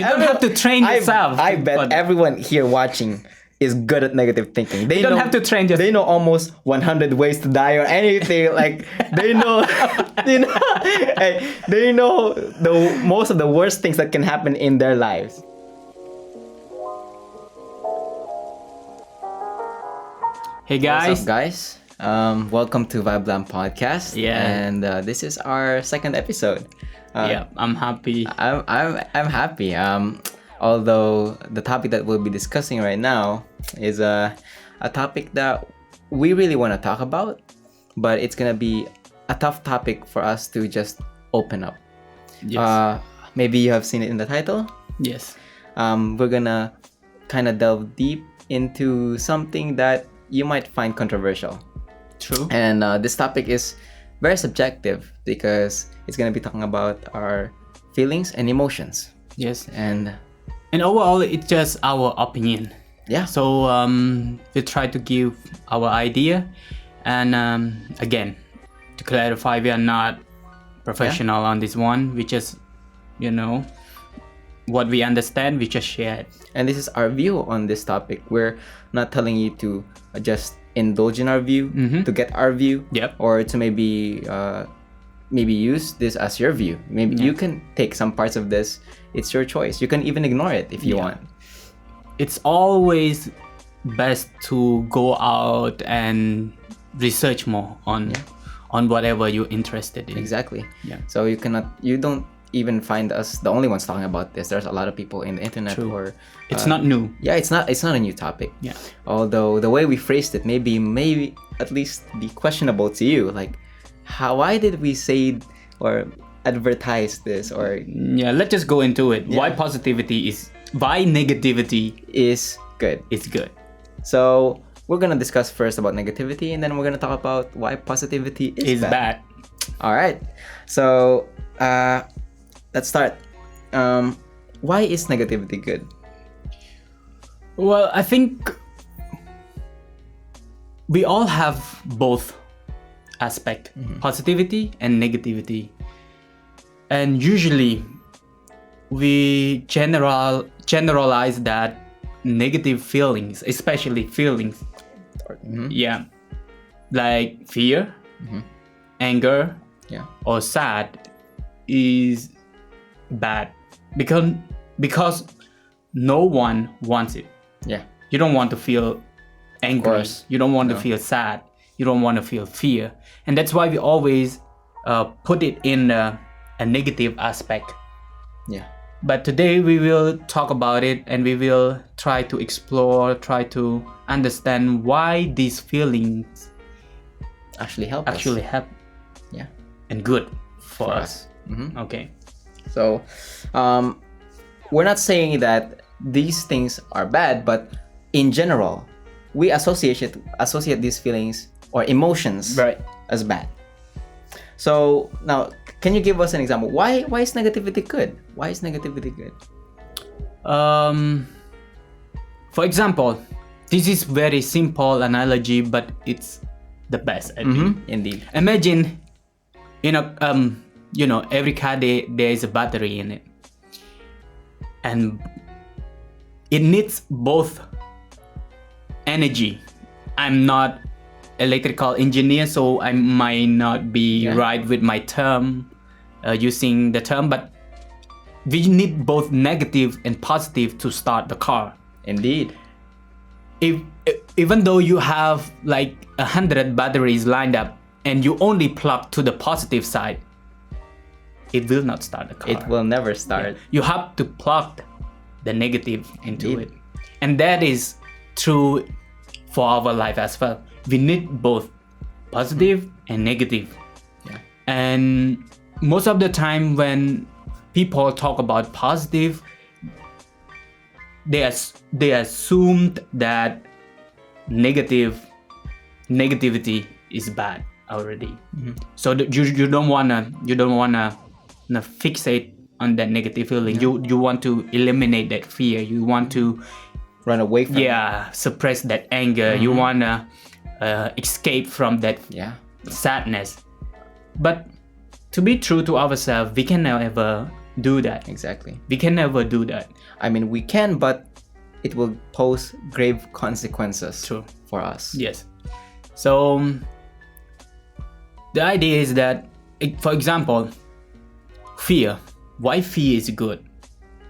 You don't have to train yourself. I bet everyone here watching is good at negative thinking. You don't have to train yourself. They know almost 100 ways to die or anything. Like they know, they know the most of the worst things that can happen in their lives. Hey guys. What's up, guys? Welcome to VibeLamp podcast. Yeah. And this is our second episode. I'm happy. I'm happy. Although the topic that we'll be discussing right now is a topic that we really want to talk about, but it's gonna be a tough topic for us to just open up. Yes. Maybe you have seen it in the title. Yes. We're gonna kind of delve deep into something that you might find controversial. True. And this topic is very subjective because it's gonna be talking about our feelings and emotions. Yes. And overall, it's just our opinion. yeah. So we try to give our idea, and again, to clarify, we are not professional on this one. We just, what we understand, we just share it. And this is our view on this topic. We're not telling you to just indulge in our view, to get our view, Yep. or to maybe use this as your view. Maybe you can take some parts of this. It's your choice. You can even ignore it if you want. It's always best to go out and research more on whatever you're interested in. Exactly. Yeah. So you don't even find us the only ones talking about this. There's a lot of people in the internet. True. Or It's not new. yeah, it's not a new topic. Yeah. Although the way we phrased it maybe at least be questionable to you. Like, why did we say or advertise this? Or Yeah, let's just go into it. Why negativity is good. is good. So we're gonna discuss first about negativity, and then we're gonna talk about why positivity is bad. All right. So let's start. Why is negativity good? Well, I think we all have both aspect, positivity and negativity. And usually we generalize that negative feelings, especially feelings, like fear, anger, or sad is bad because no one wants it. Yeah. You don't want to feel angry. course. You don't want to feel sad. You don't want to feel fear. And that's why we always put it in a negative aspect. Yeah. But today we will talk about it, and we will try to explore, try to understand why these feelings Actually help help Yeah. and good for us. Okay. So we're not saying that these things are bad, but in general, we associate these feelings or emotions as bad. So now, can you give us an example? Why is negativity good? Why is negativity good? For example, this is very simple analogy, but it's the best, I think. Indeed. Imagine, every car there is a battery in it, and it needs both energy. I'm not electrical engineer, so I might not be right with my term, using the term, but we need both negative and positive to start the car. Indeed. Even though you have like 100 batteries lined up and you only plug to the positive side, it will not start the car. It will never start. You have to plug the negative into it. And that is true for our life as well. We need both positive and negative. Yeah. And most of the time when people talk about positive, they assumed that negativity is bad already. So you don't wanna fixate on that negative feeling. You want to eliminate that fear. You want to Run away from suppress that anger. You wanna escape from that it. sadness. But to be true to ourselves, we can never do that. Exactly. We can never do that. I mean, we can, but it will pose grave consequences. True. For us. Yes. So the idea is that, for example, fear. Why fear is good?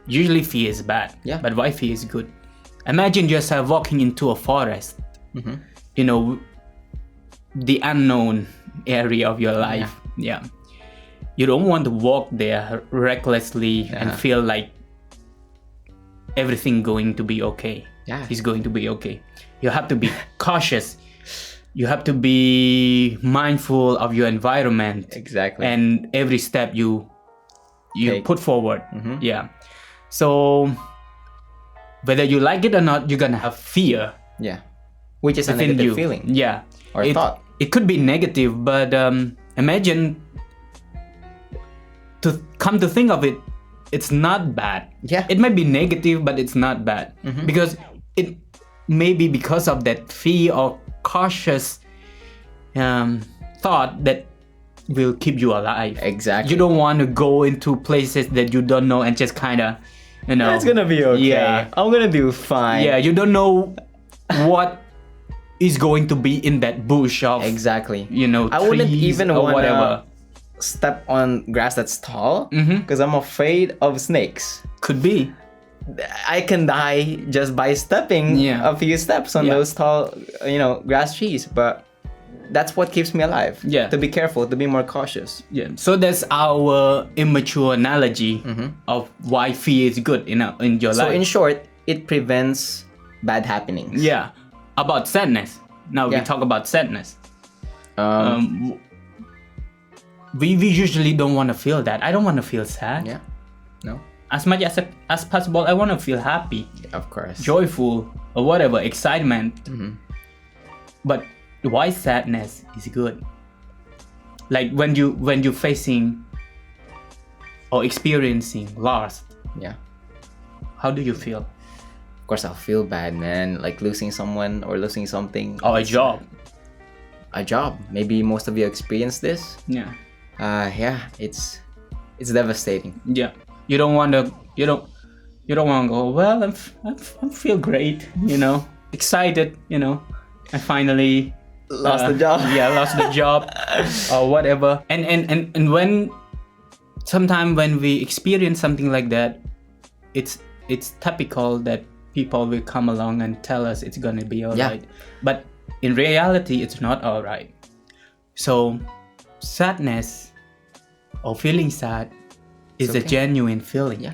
Usually fear is bad. Yeah. But why fear is good? Imagine yourself walking into a forest. You know, the unknown area of your life. Yeah. You don't want to walk there recklessly and feel like everything going to be okay. Yeah. It's going to be okay. You have to be cautious. You have to be mindful of your environment. Exactly. And every step you put forward. Yeah. So whether you like it or not, you're gonna have fear. Yeah. Which is a negative feeling. Yeah. Or thought. It could be negative, but imagine, to come to think of it, it's not bad. Yeah. It might be negative, but it's not bad. Because it may be because of that fear or cautious thought that will keep you alive. Exactly. You don't want to go into places that you don't know and just kind of, it's gonna be okay. Yeah. I'm gonna do fine. Yeah, you don't know what is going to be in that bush of Exactly. I wouldn't even or wanna whatever. step on grass that's tall because I'm afraid of snakes. Could be. I can die just by stepping a few steps on those tall, grass trees. But that's what keeps me alive. Yeah. To be careful, to be more cautious. Yeah. So that's our immature analogy of why fear is good in your life. So in short, it prevents bad happenings. Yeah. About sadness. Now we talk about sadness. We usually don't want to feel that. I don't want to feel sad. Yeah. No. As much as possible, I want to feel happy, Of course. joyful, or whatever, excitement. But why sadness is good? Like when you're facing or experiencing loss, Yeah. how do you feel? Of course, I'll feel bad, man. Like losing someone or losing something. Or a job. A job. Maybe most of you experience this. Yeah. Yeah. It's devastating. Yeah. You don't want to go, well, I feel great, excited, I finally Lost the job. Yeah, lost the job or whatever. And when sometimes when we experience something like that, it's typical that people will come along and tell us it's gonna be alright. But in reality, it's not alright. So sadness or feeling sad is a genuine feeling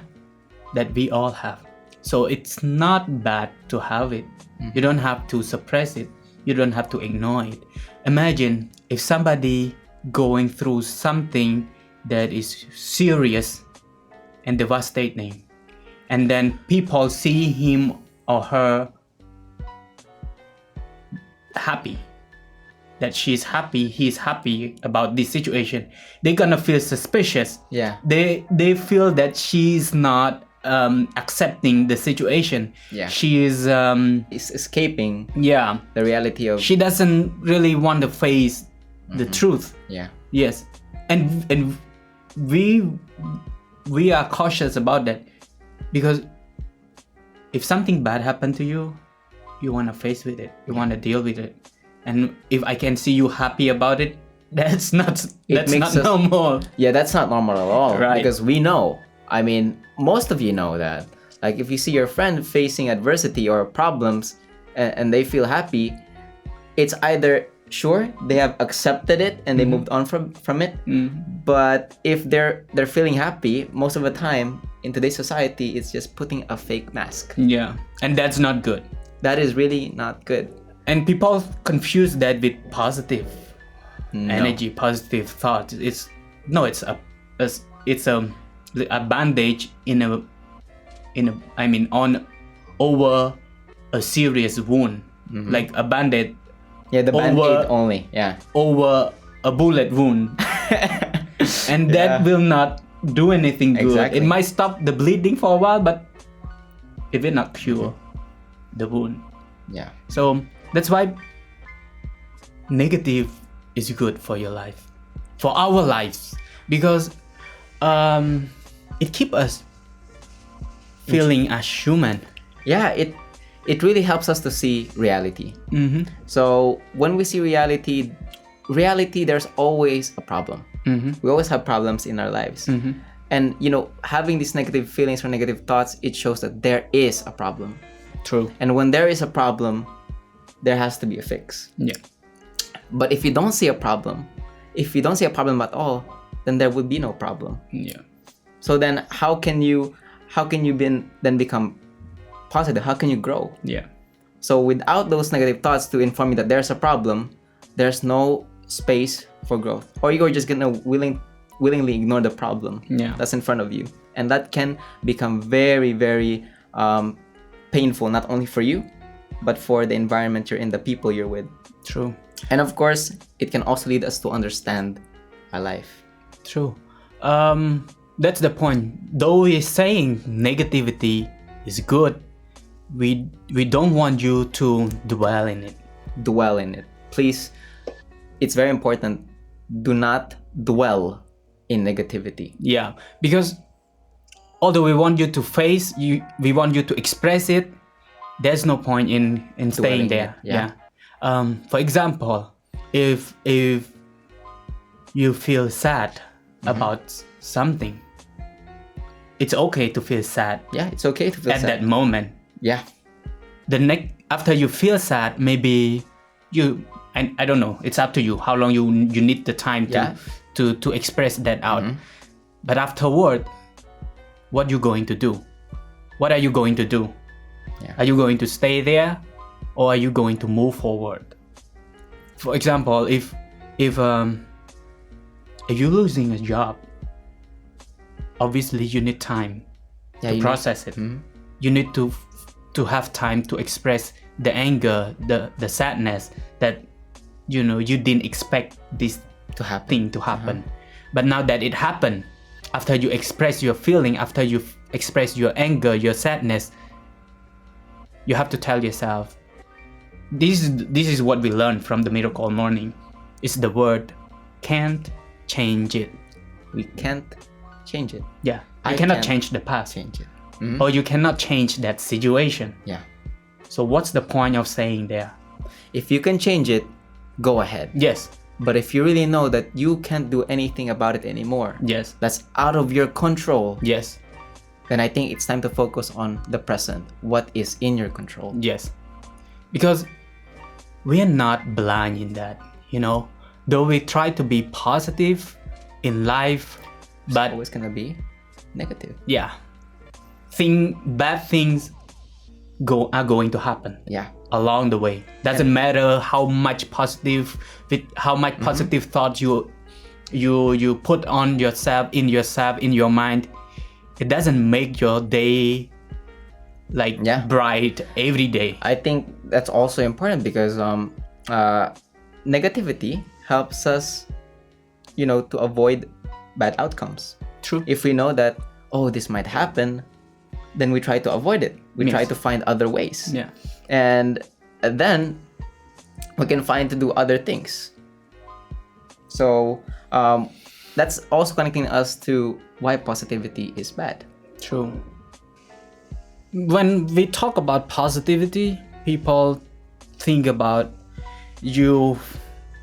that we all have. So it's not bad to have it. You don't have to suppress it. You don't have to ignore it. Imagine if somebody going through something that is serious and devastating, and then people see him or her happy, that she's happy, he's happy about this situation, they're gonna feel suspicious. Yeah. They feel that she's not accepting the situation. Yeah. She is It's escaping yeah. the reality of. She doesn't really want to face the truth. Yeah. Yes. And we are cautious about that, because if something bad happened to you, you want to face with it. You want to deal with it. And if I can see you happy about it, that's not normal. Yeah, that's not normal at all. Right. Because we know. I mean, most of you know that. Like, if you see your friend facing adversity or problems and they feel happy, it's either sure they have accepted it and they moved on from it. But if they're feeling happy, most of the time in today's society, it's just putting a fake mask. Yeah. And that's not good. That is really not good. And people confuse that with positive energy, positive thoughts. It's a bandage over a serious wound, like a band-aid. Yeah, the band-aid only. Yeah. Over a bullet wound, and that will not do anything good. Exactly. It might stop the bleeding for a while, but it will not cure the wound. Yeah. So that's why negative is good for your life, for our lives, because it keeps us feeling as human. Yeah, it really helps us to see reality. So when we see reality, there's always a problem. We always have problems in our lives. And having these negative feelings or negative thoughts, it shows that there is a problem. True. And when there is a problem, there has to be a fix. Yeah. But if you don't see a problem, at all, then there would be no problem. Yeah. So then how can you then become positive? How can you grow? Yeah. So without those negative thoughts to inform you that there's a problem, there's no space for growth. Or you're just gonna willingly ignore the problem that's in front of you. And that can become very, very painful, not only for you, but for the environment you're in, the people you're with. True. And of course, it can also lead us to understand our life. True. That's the point. Though we're saying negativity is good, we don't want you to dwell in it. Please, it's very important. Do not dwell in negativity. Yeah, because although we want you to we want you to express it, there's no point in staying there. Yeah. For example, if you feel sad about something, it's okay to feel sad. Yeah, it's okay to feel at sad that moment. Yeah. After you feel sad, maybe and I don't know, it's up to you how long you need the time to express that out. But afterward, what you going to do? What are you going to do? Yeah. Are you going to stay there, or are you going to move forward? For example, if you're losing a job, obviously you need time to process it. You need to have time to express the anger, the sadness that you didn't expect this thing to happen. But now that it happened, after you express your feeling, after you express your anger, your sadness, you have to tell yourself, this is what we learned from the Miracle Morning. It's the word can't change it. We can't change it. Yeah. You cannot change the past. Change it. Or you cannot change that situation. Yeah. So what's the point of saying there? If you can change it, go ahead. Yes. But if you really know that you can't do anything about it anymore, yes, that's out of your control, yes, then I think it's time to focus on the present, what is in your control. Yes. Because we are not blind in that, though we try to be positive in life, but it's always gonna be negative. Yeah. Bad things are going to happen. Yeah. Along the way. Doesn't matter how much positive thoughts you put on yourself, in your mind. It doesn't make your day bright every day. I think that's also important because negativity helps us, to avoid bad outcomes. True. If we know that, this might happen, then we try to avoid it. We try to find other ways. Yeah. And then we can find to do other things. So that's also connecting us to why positivity is bad. True. When we talk about positivity, people think about you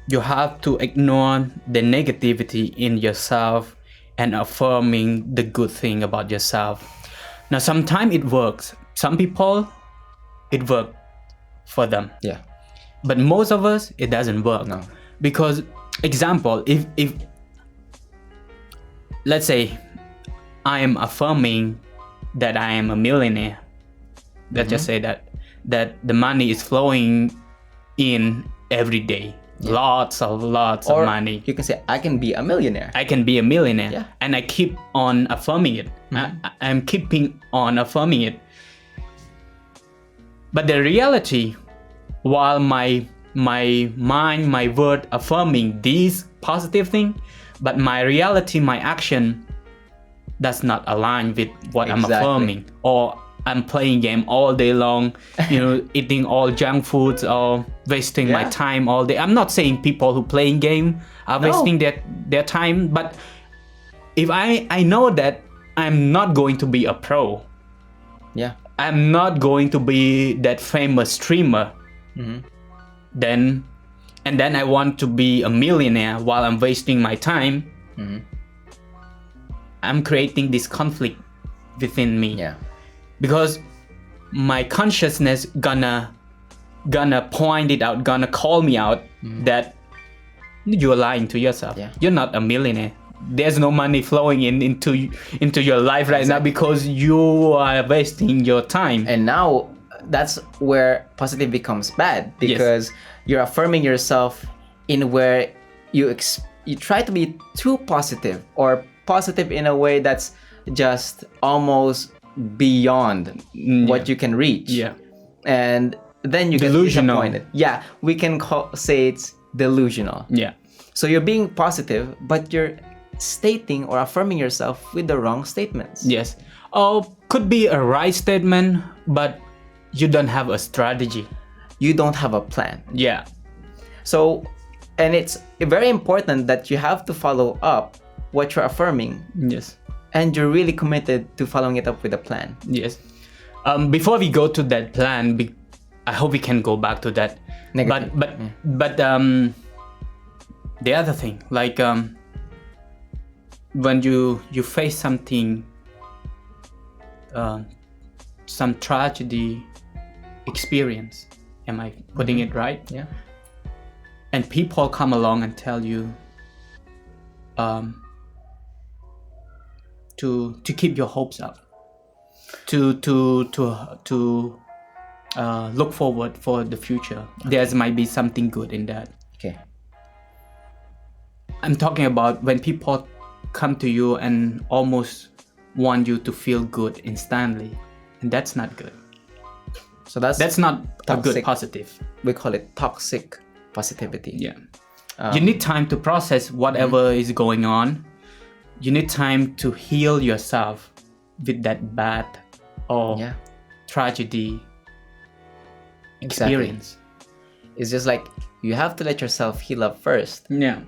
have to ignore the negativity in yourself and affirming the good thing about yourself. Now, sometimes it works. Some people, it works for them. Yeah. But most of us, it doesn't work. No. Because, example, if let's say I am affirming that I am a millionaire, let's just say that the money is flowing in every day. Yeah. Lots of money. You can say, I can be a millionaire. I can be a millionaire. Yeah. And I keep on affirming it. I'm keeping on affirming it. But the reality, while my mind, my word affirming these positive thing, but my reality, my action does not align with what I'm affirming. Or I'm playing game all day long, eating all junk foods or wasting my time all day. I'm not saying people who playing game are wasting their time, but if I know that I'm not going to be a pro. Yeah. I'm not going to be that famous streamer. Then I want to be a millionaire while I'm wasting my time. I'm creating this conflict within me. Yeah. Because my consciousness gonna point it out, gonna call me out that you're lying to yourself. Yeah. You're not a millionaire. There's no money flowing into your life right now because you are wasting your time. And now that's where positive becomes bad, because you're affirming yourself in where you try to be too positive, or positive in a way that's just almost beyond what you can reach. Yeah. And then you get Delusional. disappointed. Yeah, we can say it's delusional. Yeah. So you're being positive, but you're stating or affirming yourself with the wrong statements. Yes. Oh, could be a right statement, but you don't have a strategy. You don't have a plan. Yeah. So, and it's very important that you have to follow up what you're affirming. Yes. And you're really committed to following it up with a plan. Yes. Before we go to that plan, I hope we can go back to that. Negative. But the other thing, like when you face something, some tragedy experience, am I putting it right? Yeah. And people come along and tell you to keep your hopes up, to look forward for the future. There might be something good in that. Okay. I'm talking about when people come to you and almost want you to feel good instantly, and that's not good. So that's not toxic. a good positive. We call it toxic positivity. Yeah. You need time to process whatever is going on. You need time to heal yourself with that bad or tragedy experience. It's just like you have to let yourself heal up first. Yeah.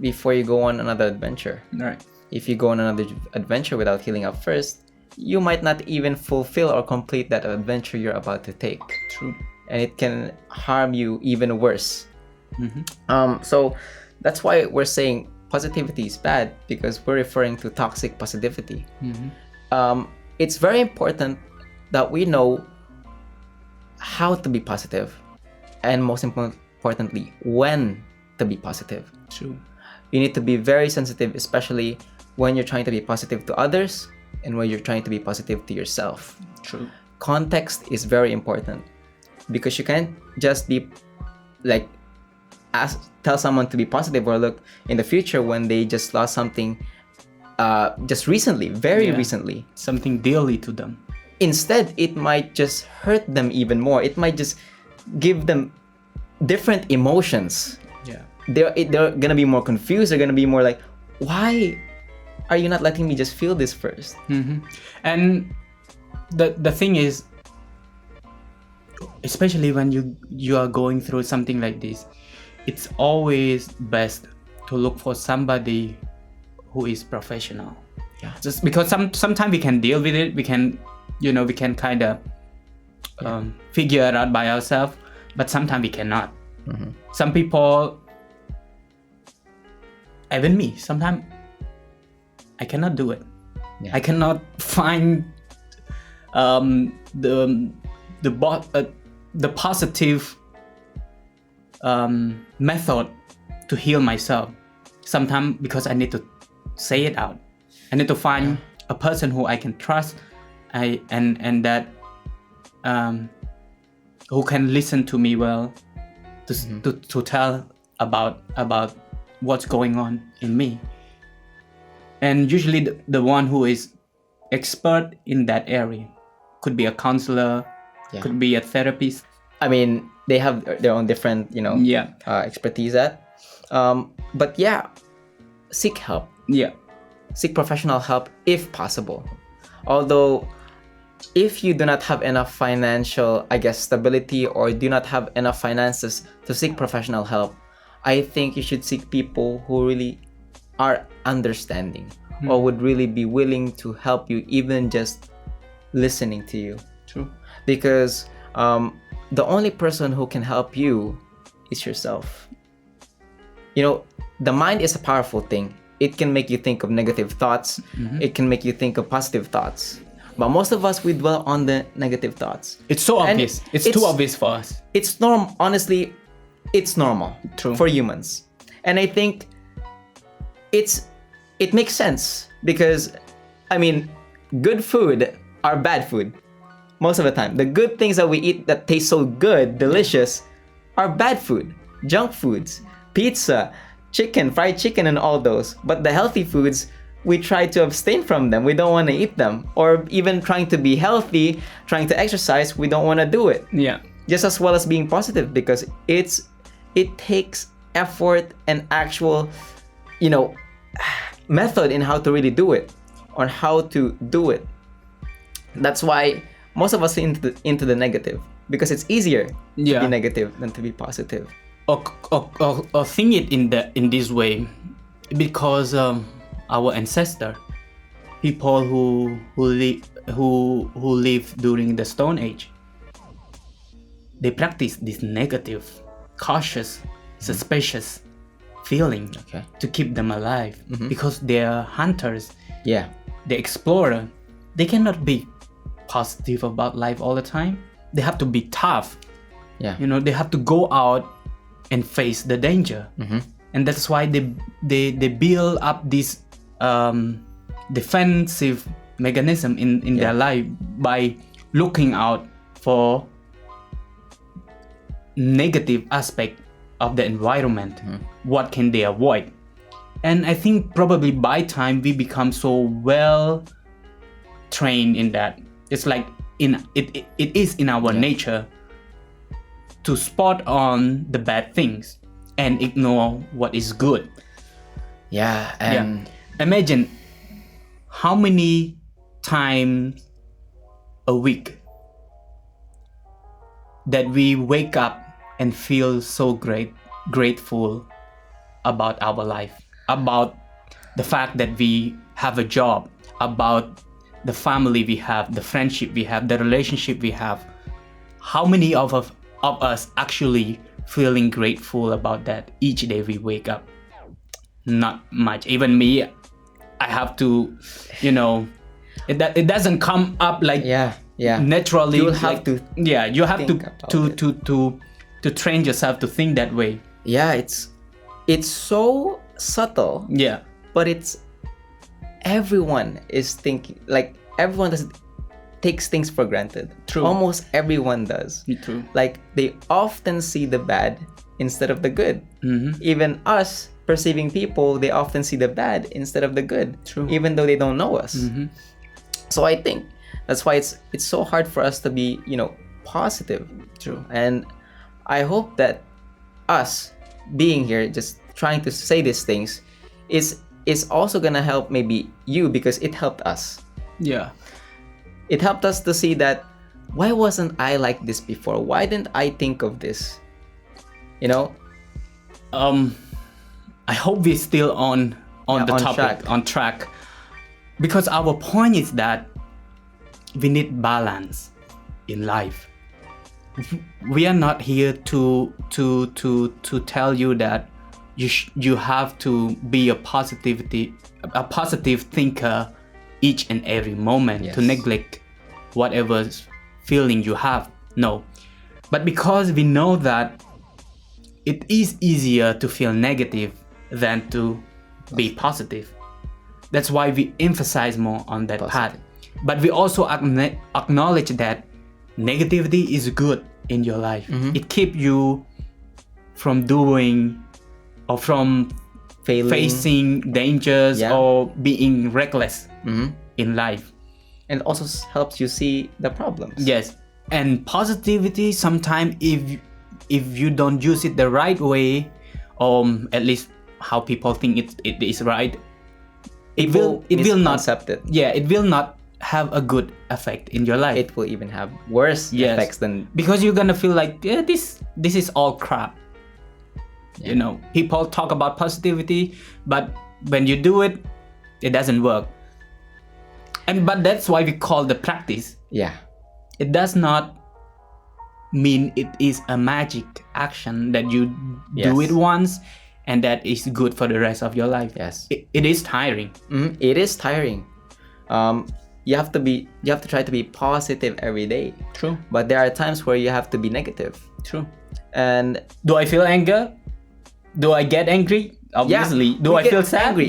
Before you go on another adventure. Right. If you go on another adventure without healing up first, you might not even fulfill or complete that adventure you're about to take. True. And it can harm you even worse. So that's why we're saying positivity is bad, because we're referring to toxic positivity. It's very important that we know how to be positive, and most importantly, when to be positive. True. You need to be very sensitive, especially when you're trying to be positive to others and when you're trying to be positive to yourself. True. Context is very important, because you can't just be like tell someone to be positive or look in the future when they just lost something just recently, very recently. Something dearly to them. Instead, it might just hurt them even more. It might just give them different emotions. Yeah. They're gonna be more confused. They're gonna be more like, why are you not letting me just feel this first? And the thing is, especially when you are going through something like this, it's always best to look for somebody who is professional. Yeah. Just because sometimes we can deal with it, we can kind of figure it out by ourselves, but sometimes we cannot. Some people, even me, sometimes I cannot do it. I cannot find the positive method to heal myself. Sometimes because I need to say it out. I need to find a person who I can trust, and that who can listen to me well, to tell about what's going on in me. And usually the one who is expert in that area could be a counselor, could be a therapist. I mean, they have their own different, expertise at. But yeah, seek help. Yeah. Seek professional help if possible. Although, if you do not have enough financial, stability, or do not have enough finances to seek professional help, I think you should seek people who really are understanding, or would really be willing to help you, even just listening to you. True. Because the only person who can help you is yourself. You know, the mind is a powerful thing. It can make you think of negative thoughts. It can make you think of positive thoughts. But most of us, we dwell on the negative thoughts. It's so obvious. It's too obvious for us. It's normal. Honestly, it's normal. True. For humans. And I think it makes sense because, I mean, good food are bad food most of the time. The good things that we eat that taste so good, delicious, are bad food. Junk foods, pizza, chicken, fried chicken, and all those. But the healthy foods, we try to abstain from them. We don't want to eat them. Or even trying to be healthy, trying to exercise, we don't want to do it. Yeah. Just as well as being positive, because it takes effort and actual, you know, method in how to really do it, or how to do it. That's why most of us are into the negative, because it's easier to be negative than to be positive. Or think it in this way, because our ancestor, people who lived during the Stone Age, they practiced this negative, cautious, suspicious feeling to keep them alive, because they're hunters. Yeah, the explorer. They cannot be positive about life all the time. They have to be tough. Yeah, you know, they have to go out and face the danger. And that's why they build up this defensive mechanism in their life by looking out for negative aspect of the environment. What can they avoid? And I think probably by time we become so well trained in that, it's like it is in our nature to spot on the bad things and ignore what is good. Imagine how many times a week that we wake up and feel so grateful about our life, about the fact that we have a job, about the family we have, the friendship we have, the relationship we have. How many of us actually feeling grateful about that each day we wake up? Not much. Even me, I have to, you know, it doesn't come up like naturally. You have to. Yeah, you have to train yourself to think that way. Yeah, it's so subtle. Yeah, but everyone is thinking, like, everyone takes things for granted. True. Almost everyone does. True. Like, they often see the bad instead of the good. Even us perceiving people, they often see the bad instead of the good. True. Even though they don't know us. So I think that's why it's so hard for us to be, you know, positive. True. And I hope that us being here, just trying to say these things, is also gonna help maybe you, because it helped us. Yeah. It helped us to see that, why wasn't I like this before? Why didn't I think of this? You know? I hope we're still on the topic, on track. Because our point is that we need balance in life. We are not here to tell you that you have to be a positive thinker each and every moment, to neglect whatever feeling you have. No. But because we know that it is easier to feel negative than to be positive, that's why we emphasize more on that part. But we also acknowledge that negativity is good in your life. It keeps you from doing or from facing dangers or being reckless in life. And also helps you see the problems. Yes. And positivity, sometimes if you don't use it the right way, at least how people think it is right, it will not accept it. Yeah, it will not have a good effect in your life. It will even have worse effects than, because you're gonna feel like, this is all crap. You know, people talk about positivity, but when you do it, It doesn't work. But that's why we call the practice. Yeah. It does not mean it is a magic action that you do it once and that is good for the rest of your life. Yes. It is tiring. It is tiring. You have to try to be positive every day. True. But there are times where you have to be negative. True. And do I feel anger? Do I get angry? Obviously. Yeah, do I feel sad? Angry?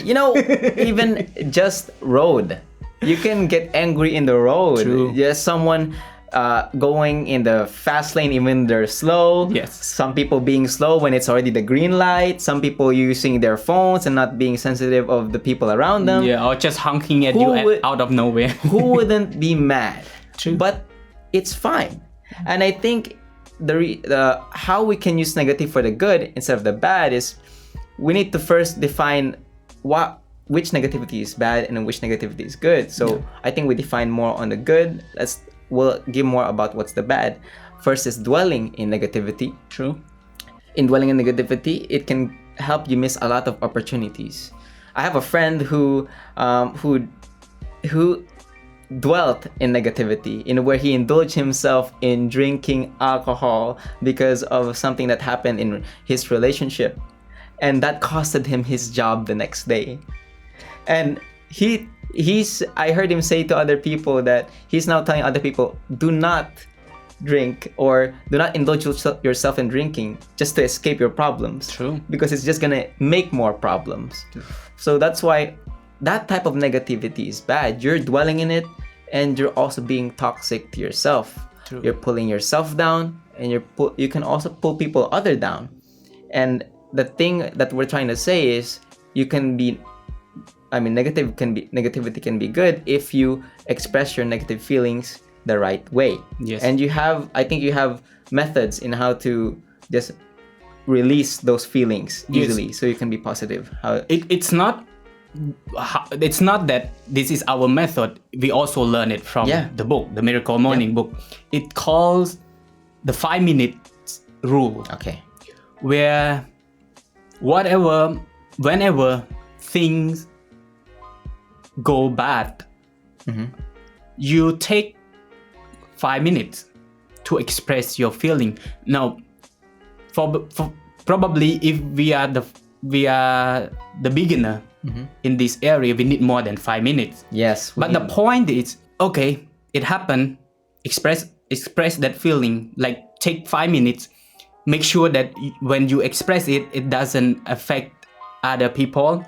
Even just road. You can get angry in the road. True. There's someone going in the fast lane even they're slow. Yes. Some people being slow when it's already the green light. Some people using their phones and not being sensitive of the people around them. Yeah, or just honking at you out of nowhere. Who wouldn't be mad? True. But it's fine. And I think the how we can use negative for the good instead of the bad is we need to first define which negativity is bad and which negativity is good. So I think we define more on the good. We'll give more about what's the bad. First is dwelling in negativity. True. In dwelling in negativity, it can help you miss a lot of opportunities. I have a friend who dwelt in negativity, in where he indulged himself in drinking alcohol because of something that happened in his relationship, and that costed him his job the next day. And I heard him say to other people that he's now telling other people, do not drink or do not indulge yourself in drinking just to escape your problems. True. Because it's just gonna make more problems. True. So that's why that type of negativity is bad. You're dwelling in it and you're also being toxic to yourself. True. You're pulling yourself down and you can also pull people other down. And the thing that we're trying to say is negativity can be good if you express your negative feelings the right way. Yes. And I think you have methods in how to just release those feelings easily, so you can be positive. It's not that this is our method. We also learn it from the book, the Miracle Morning book. It calls the 5-minute rule. Okay. Where whenever things go bad, you take 5 minutes to express your feeling. Now, for probably if we are the beginner in this area, we need more than 5 minutes. Yes. But the point is, okay, it happened. Express that feeling. Like, take 5 minutes. Make sure that when you express it, it doesn't affect other people.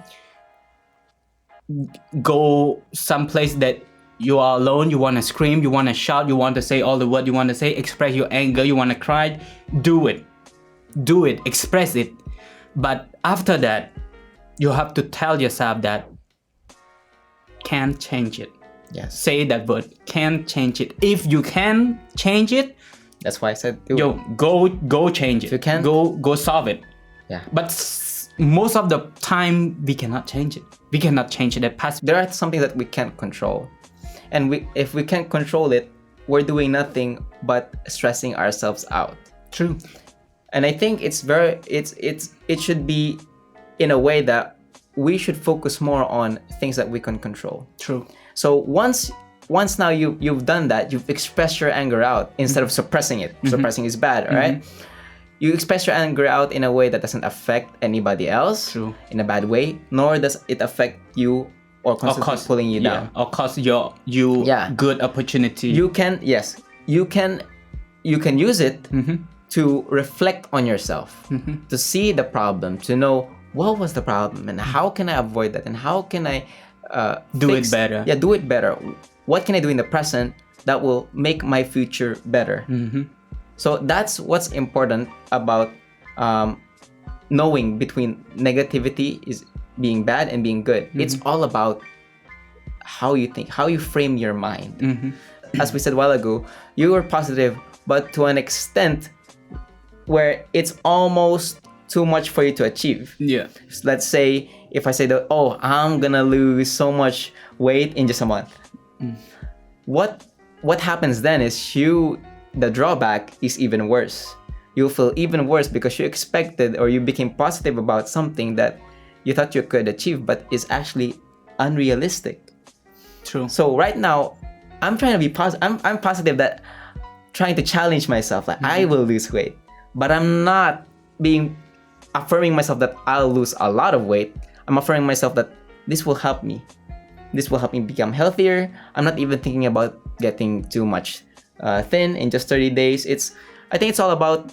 Go someplace that you are alone, you want to scream, you want to shout, you want to say all the words you want to say, express your anger, you want to cry, do it, express it. But after that, you have to tell yourself that can't change it. Yes. Say that word, can't change it. If you can change it, that's why I said go change it. If you can, go solve it. Yeah. But most of the time we cannot change it. We cannot change that past. There are something that we can't control, and if we can't control it, we're doing nothing but stressing ourselves out. True. And I think it should be in a way that we should focus more on things that we can control. True. So once now you've done that, you've expressed your anger out instead of suppressing it. Suppressing is bad, all right? You express your anger out in a way that doesn't affect anybody else. True. In a bad way, nor does it affect you or constantly pulling you down. Or cause you good opportunity. You can use it to reflect on yourself, to see the problem, to know what was the problem and how can I avoid that and how can I do it better. Yeah, do it better. What can I do in the present that will make my future better? So that's what's important about knowing between negativity is being bad and being good. It's all about how you think, how you frame your mind. As we said a while ago, you were positive, but to an extent where it's almost too much for you to achieve. Yeah. So let's say if I say that, I'm gonna lose so much weight in just a month. What happens then is the drawback is even worse. You'll feel even worse because you expected or you became positive about something that you thought you could achieve, but is actually unrealistic. True. So right now, I'm trying to be positive. I'm positive that trying to challenge myself that I will lose weight, but I'm not affirming myself that I'll lose a lot of weight. I'm affirming myself that this will help me. This will help me become healthier. I'm not even thinking about getting too much thin in just 30 days. I think it's all about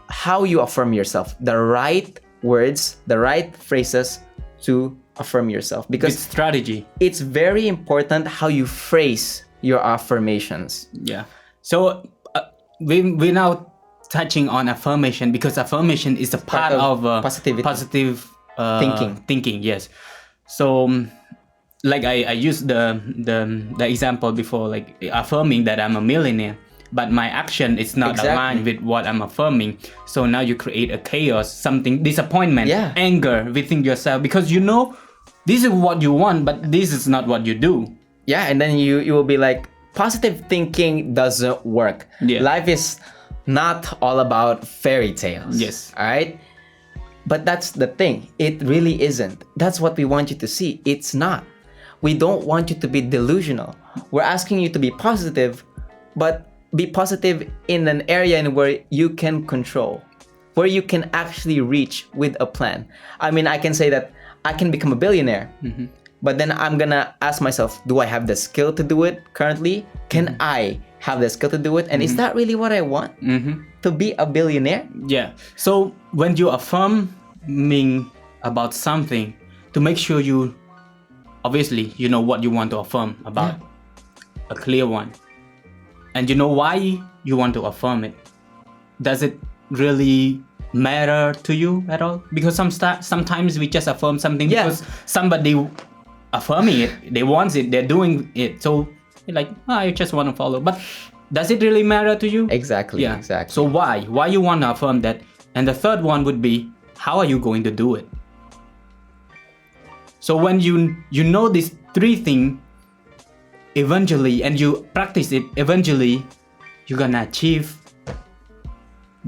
how you affirm yourself, the right words, the right phrases to affirm yourself, because it's strategy. It's very important how you phrase your affirmations. Yeah. So we're now touching on affirmation, because affirmation is a part of positive thinking. Yes. So like I used the example before, like affirming that I'm a millionaire, but my action is not aligned with what I'm affirming. So now you create a chaos, something, disappointment, anger within yourself, because you know this is what you want, but this is not what you do. Yeah, and then you will be like, positive thinking doesn't work. Yeah. Life is not all about fairy tales. Yes. All right? But that's the thing. It really isn't. That's what we want you to see. It's not. We don't want you to be delusional. We're asking you to be positive, but be positive in an area in where you can control, where you can actually reach with a plan. I mean, I can say that I can become a billionaire, but then I'm gonna ask myself, do I have the skill to do it currently? Can I have the skill to do it? And is that really what I want? To be a billionaire? Yeah. So when you affirming about something, to make sure you, obviously, you know what you want to affirm about, a clear one. And you know why you want to affirm it. Does it really matter to you at all? Because sometimes we just affirm something because somebody affirming it, they want it, they're doing it. So you're like, I just want to follow. But does it really matter to you? Exactly. Yeah. Exactly. So why? Why you want to affirm that? And the third one would be, how are you going to do it? So when you know these three things, eventually, and you practice it, eventually, you're gonna achieve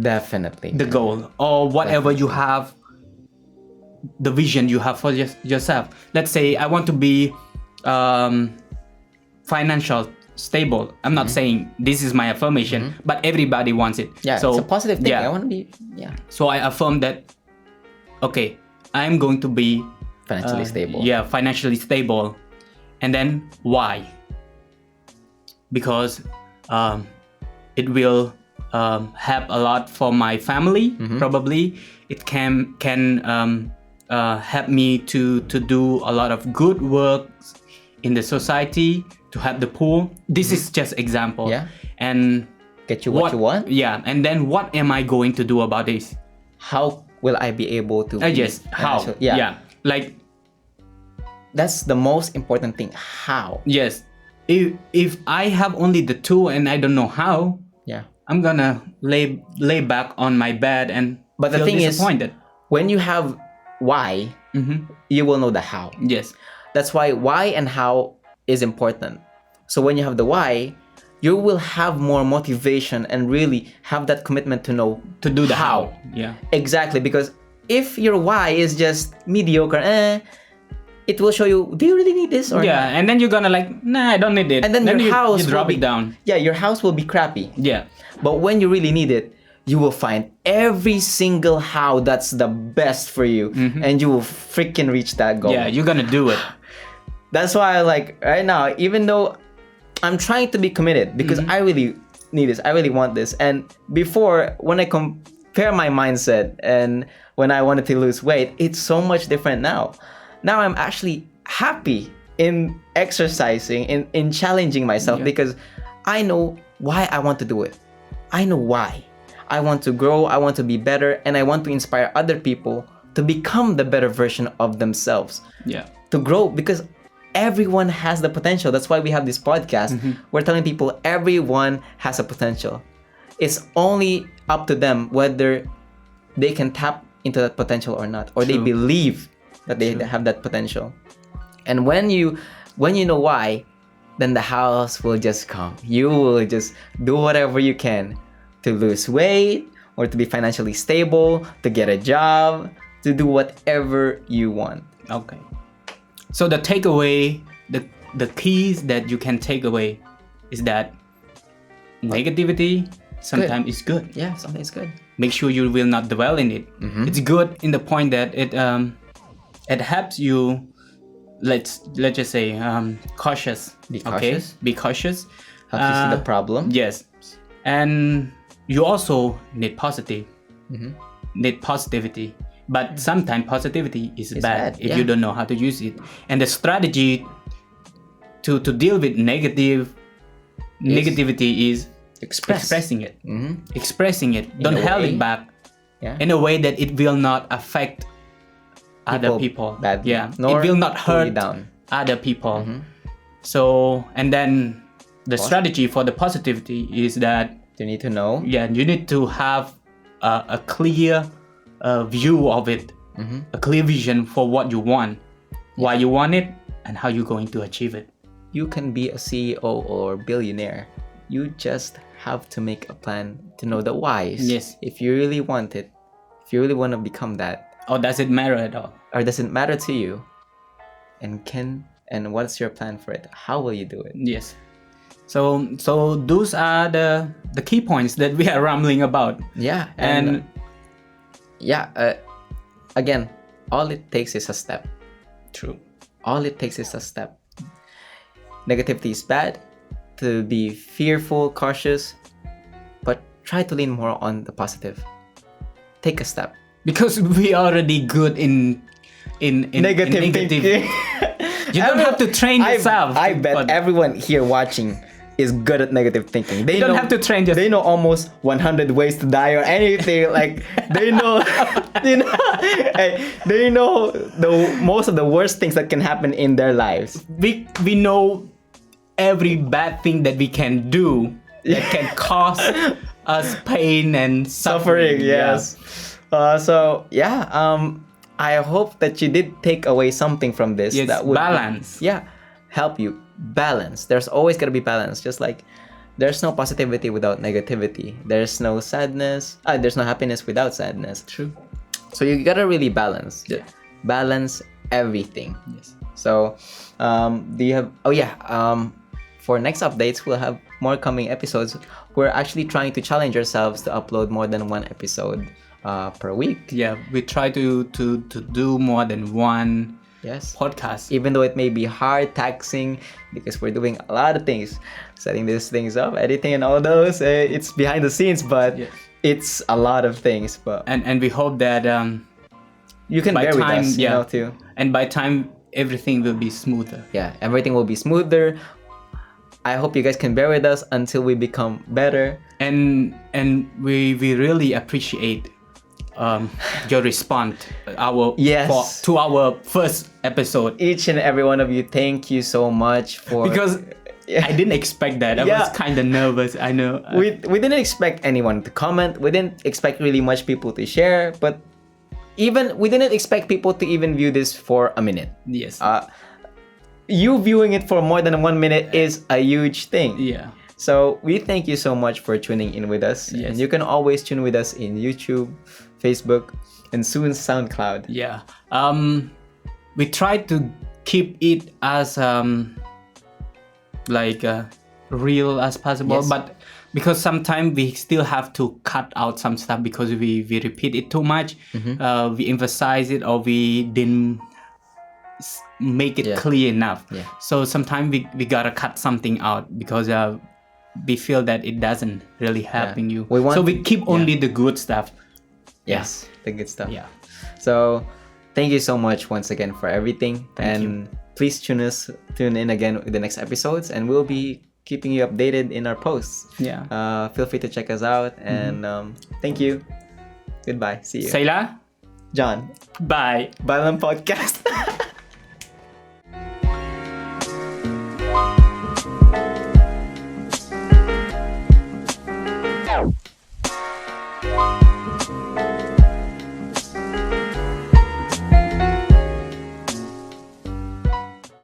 definitely the goal or whatever you have, the vision you have for yourself. Let's say I want to be financial stable. I'm not saying this is my affirmation, but everybody wants it. Yeah, so it's a positive thing. Yeah. I want to be, So I affirm that, okay, I'm going to be financially stable. Yeah, financially stable. And then why? Because it will help a lot for my family. Probably it can help me to do a lot of good work in the society, to help the poor. This is just example. Yeah. And get you what you want. Yeah. And then what am I going to do about this? How will I be able to? Yes. How? Yeah. Like, that's the most important thing. How? Yes. If I have only the tool and I don't know how, I'm gonna lay back on my bed and feel disappointed. When you have why, you will know the how. Yes. That's why and how is important. So when you have the why, you will have more motivation and really have that commitment to know to do the how. Yeah. Exactly, because if your why is just mediocre, it will show you, do you really need this or not? And then you're gonna like, nah, I don't need it. And then your house you drop it down. Yeah, your house will be crappy. Yeah. But when you really need it, you will find every single how that's the best for you, and you will freaking reach that goal. Yeah, you're gonna do it. That's why, like, right now, even though I'm trying to be committed, because I really need this, I really want this. And before, when I compare my mindset and when I wanted to lose weight, it's so much different now. Now I'm actually happy in exercising, in challenging myself, because I know why I want to do it. I know why. I want to grow, I want to be better, and I want to inspire other people to become the better version of themselves. Yeah. To grow, because everyone has the potential. That's why we have this podcast. We're telling people everyone has a potential. It's only up to them whether they can tap into that potential or not, or they believe that they have that potential. And when you know why, then the house will just come. You will just do whatever you can to lose weight, or to be financially stable, to get a job, to do whatever you want. Okay. So the takeaway, the keys that you can take away is that negativity sometimes is good. Yeah, something's good. Make sure you will not dwell in it. It's good in the point that it helps you. Let's just say cautious. Be cautious. Okay? Be cautious. Helps you see the problem. Yes, and you also need positive. Need positivity. But sometimes positivity is bad if you don't know how to use it. And the strategy to deal with negativity is expressing it. Expressing it. Don't hold it back in a way that it will not affect other people. Badly. Yeah. Nor it will not hurt down. other people. So, and then the strategy for the positivity is that you need to know. Yeah, you need to have a clear view of it, a clear vision for what you want, why you want it, and how you're going to achieve it. You can be a CEO or billionaire. You just have to make a plan to know the whys. Yes. If you really want it, if you really want to become that. Or does it matter at all? Or does it matter to you? And what's your plan for it? How will you do it? Yes. So those are the key points that we are rambling about. Yeah. Again, all it takes is a step. True. All it takes is a step. Negativity is bad. To be fearful, cautious, but try to lean more on the positive. Take a step. Because we are already good in negative thinking. You don't have to train yourself. I bet everyone here watching is good at negative thinking. They don't have to train yourself. They know almost 100 ways to die or anything. Like they know, they know the most of the worst things that can happen in their lives. We know every bad thing that we can do that can cause us pain and suffering. Yes. I hope that you did take away something from this. Yes, that would balance. Help you balance. There's always gotta be balance. Just like there's no positivity without negativity. There's no sadness. There's no happiness without sadness. True. So you gotta really balance. Yeah. Balance everything. Yes. So, do you have? For next updates, we'll have more coming episodes. We're actually trying to challenge ourselves to upload more than one episode per week. Yeah, we try to do more than one podcast. Even though it may be hard, taxing, because we're doing a lot of things, setting these things up, editing and all those. It's behind the scenes, but it's a lot of things. But and we hope that you can bear with us, you know, too. And by time everything will be smoother. Yeah, everything will be smoother. I hope you guys can bear with us until we become better. And we really appreciate your response to our first episode. Each and every one of you, thank you so much for, because I didn't expect that. I was kind of nervous. I know we didn't expect anyone to comment. We didn't expect really much people to share, but even we didn't expect people to even view this for a minute. Yes. You viewing it for more than 1 minute is a huge thing. Yeah. So we thank you so much for tuning in with us. Yes. And you can always tune with us in YouTube, Facebook, and soon SoundCloud. Yeah. We try to keep it as real as possible, but because sometimes we still have to cut out some stuff because we repeat it too much. We emphasize it, or we didn't make it clear enough. So sometimes we gotta cut something out because we feel that it doesn't really helping you. So we keep only the good stuff. Yes, the good stuff. Yeah. So thank you so much once again for everything. Thank you. Please tune in again with the next episodes, and we'll be keeping you updated in our posts. Yeah. Feel free to check us out, and thank you. Goodbye. See you. Sayla? John. Bye. VibeLamp Podcast.